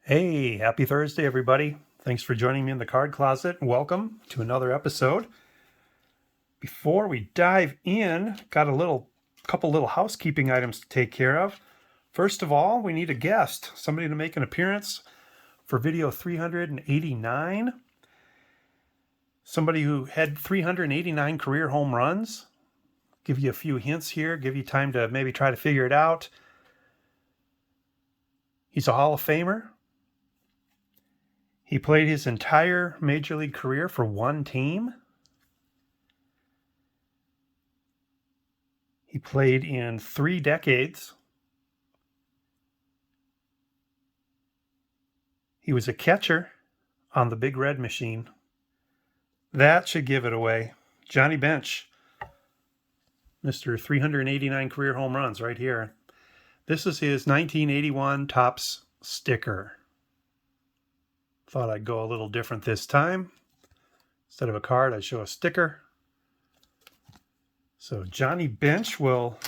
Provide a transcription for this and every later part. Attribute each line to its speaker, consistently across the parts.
Speaker 1: Hey, happy Thursday, everybody. Thanks for joining me in the card closet. Welcome to another episode. Before we dive in, got a couple little housekeeping items to take care of. First of all, we need a guest, somebody to make an appearance for video 389. Somebody who had 389 career home runs. Give you a few hints here, give you time to maybe try to figure it out. He's a Hall of Famer. He played his entire major league career for one team. He played in 3 decades. He was a catcher on the Big Red Machine. That should give it away. Johnny Bench, Mr. 389 career home runs right here. This is his 1981 Topps sticker. Thought I'd go a little different this time. Instead of a card, I show a sticker. So Johnny Bench will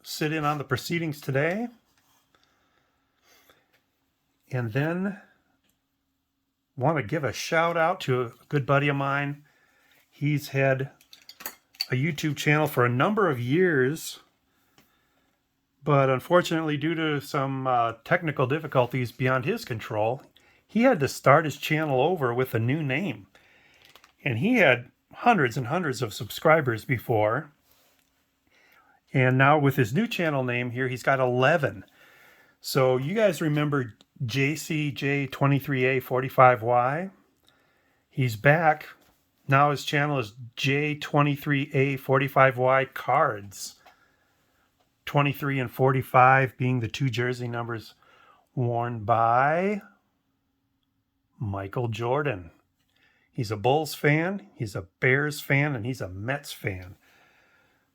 Speaker 1: sit in on the proceedings today. And then want to give a shout out to a good buddy of mine. He's had a YouTube channel for a number of years, but unfortunately, due to some technical difficulties beyond his control, he had to start his channel over with a new name. And he had hundreds and hundreds of subscribers before. And now with his new channel name here, he's got 11. So you guys remember JCJ23A45Y? He's back. Now his channel is J23A45Y Cards. 23 and 45 being the two jersey numbers worn by Michael Jordan. He's a Bulls fan, he's a Bears fan, and he's a Mets fan.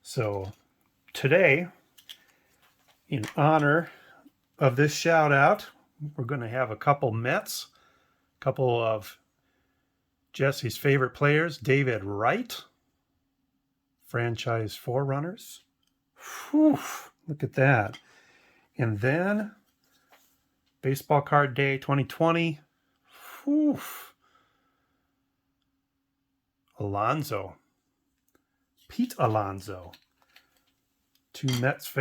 Speaker 1: So today, in honor of this shout out, we're going to have a couple Mets, a couple of Jesse's favorite players, David Wright, franchise forerunners. Whew, look at that. And then Baseball Card Day 2020. Whew. Alonso. Pete Alonso. Two Mets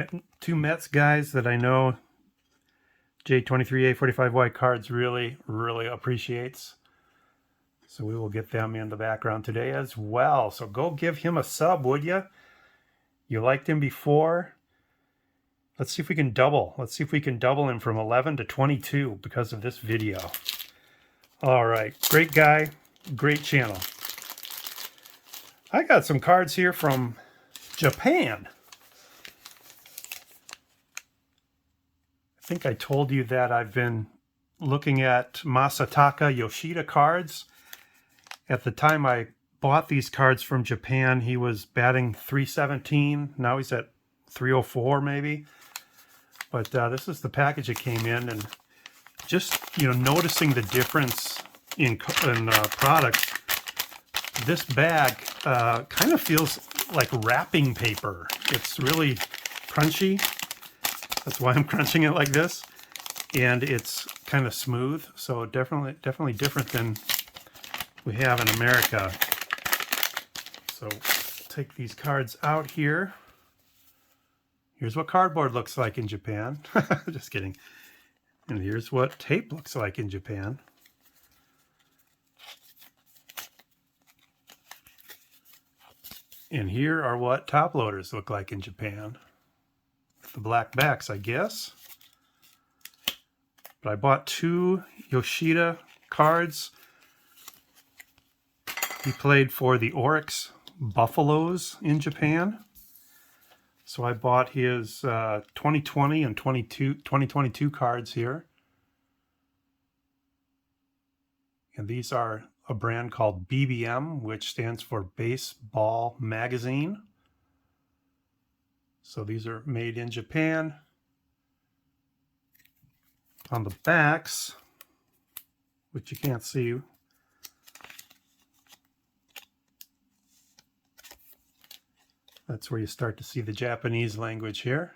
Speaker 1: guys that I know J23A45Y Cards really, really appreciates. So we will get them in the background today as well. So go give him a sub, would you? You liked him before. Let's see if we can double. Let's see if we can double him from 11 to 22 because of this video. All right. Great guy. Great channel. I got some cards here from Japan. I think I told you that I've been looking at Masataka Yoshida cards. At the time I bought these cards from Japan, he was batting .317. Now he's at .304 maybe. But this is the package that came in, and just noticing the difference in products. This bag kind of feels like wrapping paper. It's really crunchy. That's why I'm crunching it like this. And it's kind of smooth, so definitely different than we have in America. So take these cards out here. Here's what cardboard looks like in Japan. Just kidding. And here's what tape looks like in Japan. And here are what top loaders look like in Japan. With the black backs, I guess. But I bought 2 Yoshida cards. He played for the Oryx Buffaloes in Japan. So I bought his 2020 and 2022 cards here. And these are a brand called BBM, which stands for Baseball Magazine. So these are made in Japan. On the backs, which you can't see, that's where you start to see the Japanese language here.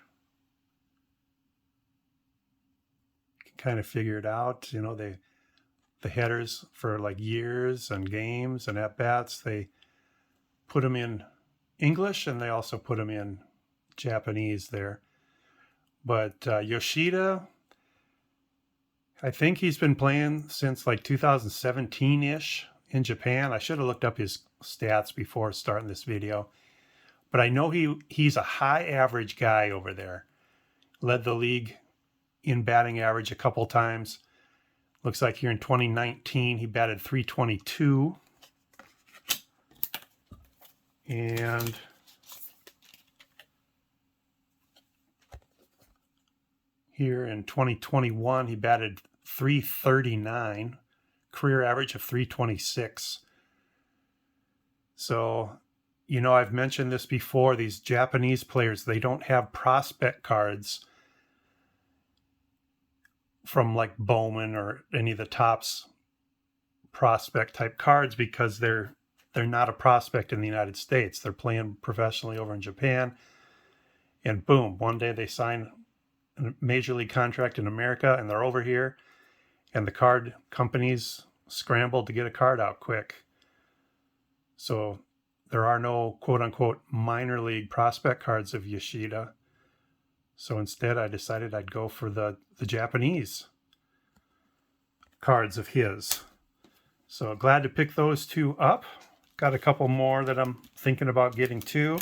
Speaker 1: You can kind of figured out, you know, the headers for like years and games and at bats, they put them in English and they also put them in Japanese there. But Yoshida, I think he's been playing since like 2017-ish in Japan. I should have looked up his stats before starting this video. But I know he's a high average guy over there. Led the league in batting average a couple times. Looks like here in 2019 he batted .322. And here in 2021 he batted .339, career average of .326. So, you know, I've mentioned this before, these Japanese players, they don't have prospect cards from like Bowman or any of the Topps prospect type cards because they're not a prospect in the United States. They're playing professionally over in Japan. And boom, one day they sign a major league contract in America and they're over here. And the card companies scrambled to get a card out quick. So there are no quote unquote minor league prospect cards of Yoshida. So instead I decided I'd go for the Japanese cards of his. So glad to pick those two up. Got a couple more that I'm thinking about getting too.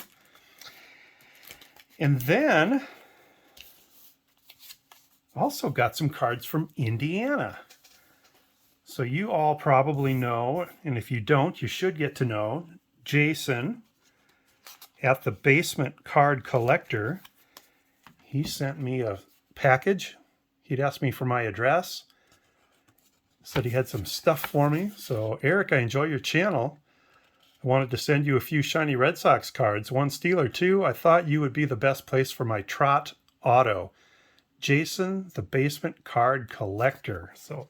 Speaker 1: And then also got some cards from Indiana. So you all probably know, and if you don't, you should get to know, Jason at the Basement Card Collector. He sent me a package. He'd asked me for my address. Said he had some stuff for me. So Eric, I enjoy your channel. I wanted to send you a few shiny Red Sox cards. One Steeler, too. I thought you would be the best place for my Trot Auto. Jason, the Basement Card Collector. So,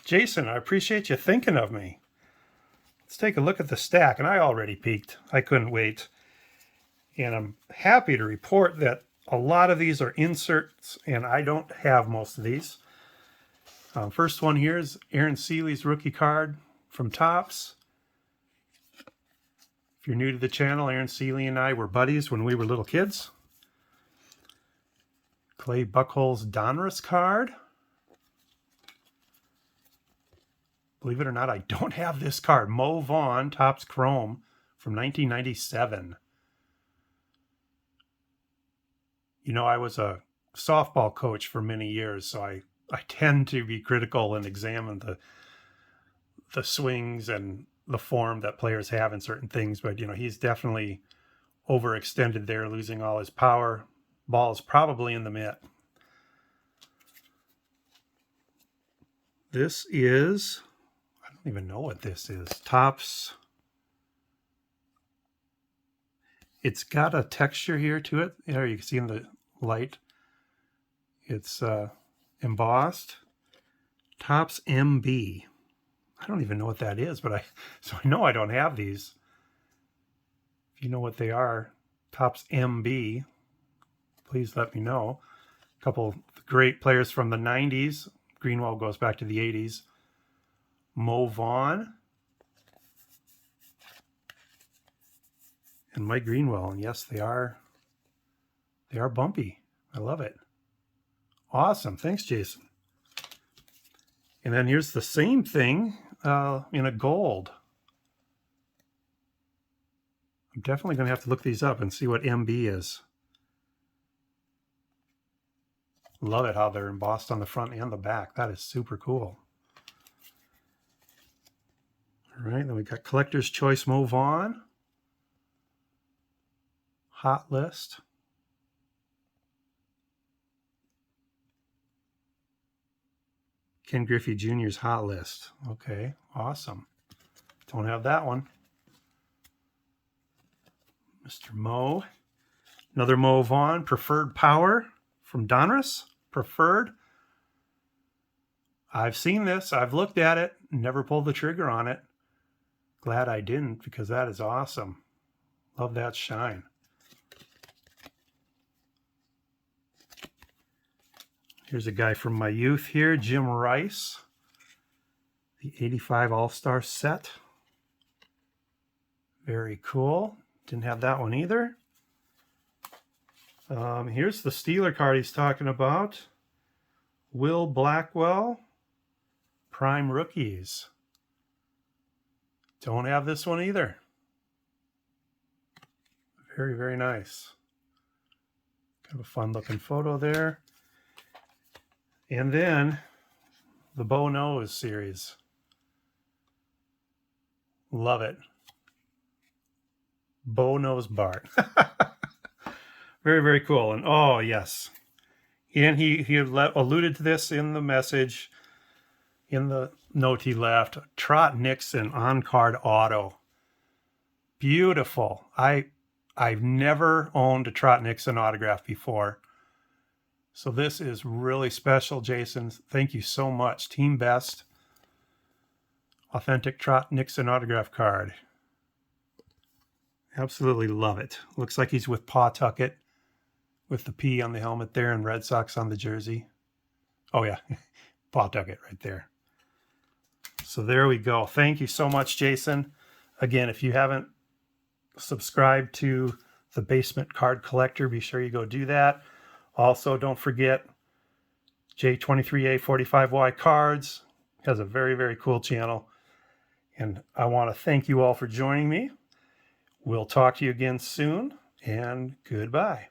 Speaker 1: Jason, I appreciate you thinking of me. Let's take a look at the stack. And I already peeked. I couldn't wait. And I'm happy to report that a lot of these are inserts, and I don't have most of these. First one here is Aaron Seeley's rookie card from Topps. If you're new to the channel, Aaron Seeley and I were buddies when we were little kids. Clay Buchholz Donruss card. Believe it or not, I don't have this card. Mo Vaughn, Topps Chrome from 1997. You know, I was a softball coach for many years, so I tend to be critical and examine the swings and the form that players have in certain things. But, you know, he's definitely overextended there, losing all his power. Ball is probably in the mitt. This is, I don't even know what this is. Topps. It's got a texture here to it. There you can see in the light. It's embossed. Topps MB. I don't even know what that is, but I know I don't have these. If you know what they are, Topps MB, please let me know. A couple great players from the 90s. Greenwell goes back to the 80s. Mo Vaughn. And Mike Greenwell. And yes, they are bumpy. I love it. Awesome. Thanks, Jason. And then here's the same thing in a gold. I'm definitely going to have to look these up and see what MB is. Love it how they're embossed on the front and the back. That is super cool. All right, then we got Collector's Choice Mo Vaughn. Hot List. Ken Griffey Jr.'s Hot List. Okay, awesome. Don't have that one. Mr. Mo. Another Mo Vaughn. Preferred Power from Donruss. Preferred. I've seen this. I've looked at it. Never pulled the trigger on it. Glad I didn't, because that is awesome. Love that shine. Here's a guy from my youth here, Jim Rice. The 85 All-Star set. Very cool. Didn't have that one either. Here's the Steeler card he's talking about. Will Blackwell, Prime Rookies. Don't have this one either. Very, very nice. Kind of a fun looking photo there. And then the Bo Knows series. Love it. Bo Knows Bart. Very, very cool. And oh, yes. And he alluded to this in the message, in the note he left. Trot Nixon on-card auto. Beautiful. I've never owned a Trot Nixon autograph before. So this is really special, Jason. Thank you so much. Team Best. Authentic Trot Nixon autograph card. Absolutely love it. Looks like he's with Pawtucket, with the P on the helmet there and Red Sox on the jersey. Oh yeah, Pawtucket right there. So there we go. Thank you so much, Jason. Again, if you haven't subscribed to the Basement Card Collector, be sure you go do that. Also, don't forget J23A45Y Cards has a very, very cool channel. And I want to thank you all for joining me. We'll talk to you again soon, and goodbye.